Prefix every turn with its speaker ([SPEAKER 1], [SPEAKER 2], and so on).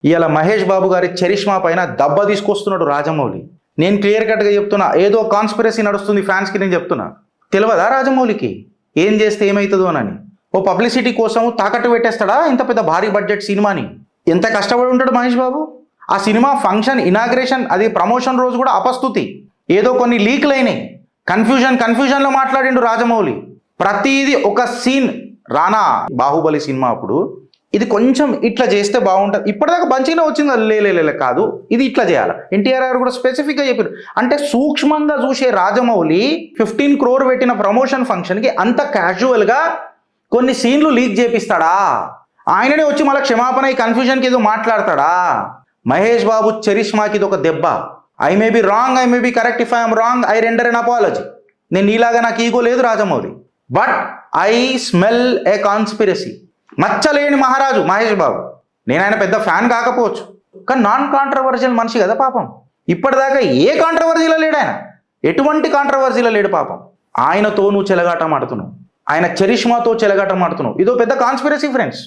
[SPEAKER 1] ఇవాళ మహేష్ బాబు గారి చరిష్మా పైన దెబ్బ తీసుకొస్తున్నాడు రాజమౌళి. నేను క్లియర్ కట్గా చెప్తున్నా, ఏదో కాన్స్పిరసీ నడుస్తుంది ఫ్యాన్స్కి నేను చెప్తున్నా. తెలియదా రాజమౌళికి ఏం చేస్తే ఏమవుతుందోనని? ఓ పబ్లిసిటీ కోసం తాకట్టు పెట్టేస్తాడా ఇంత పెద్ద భారీ బడ్జెట్ సినిమాని? ఎంత కష్టపడి ఉంటాడు మహేష్ బాబు. ఆ సినిమా ఫంక్షన్ ఇనాగ్రేషన్ అది ప్రమోషన్ రోజు కూడా అపస్తుతి, ఏదో కొన్ని లీక్లు అయినాయి, కన్ఫ్యూజన్లో మాట్లాడిండు రాజమౌళి. ప్రతిదీ ఒక సీన్ రానా బాహుబలి సినిమా అప్పుడు ఇది కొంచెం ఇట్లా చేస్తే బాగుంటుంది, ఇప్పటిదాకా మంచిగానే వచ్చింది, లేలే కాదు ఇది ఇట్లా చేయాలి. ఎన్టీఆర్ గారు కూడా స్పెసిఫిక్గా చెప్పారు. అంటే సూక్ష్మంగా చూసే రాజమౌళి 15 crore పెట్టిన ప్రమోషన్ ఫంక్షన్కి అంత క్యాజువల్గా కొన్ని సీన్లు లీక్ చేపిస్తాడా? ఆయననే వచ్చి మళ్ళీ క్షమాపణ ఈ కన్ఫ్యూజన్కి ఏదో మాట్లాడతాడా? మహేష్ బాబు చరిష్మాకి ఇది ఒక దెబ్బ. I may be wrong, I may be correct, if I'm wrong I render an apology. నేను నీలాగా నాకు ఈగో లేదు Rajamouli, but I smell a conspiracy. మచ్చలేని మహారాజు మహేష్ బాబు. నేను ఆయన పెద్ద ఫ్యాన్ కాకపోవచ్చు, కానీ నాన్ కాంట్రవర్షియల్ మనిషి కదా పాపం. ఇప్పటిదాకా ఏ కాంట్రవర్సీలో లేడు ఆయన, ఎటువంటి కాంట్రవర్సీలో లేడు పాపం. ఆయనతో నువ్వు చెలగాటం ఆడుతున్నావు, ఆయన చరిష్మాతో చెలగాటం ఆడుతున్నావు. ఇదో పెద్ద కాన్స్పిరసీ ఫ్రెండ్స్.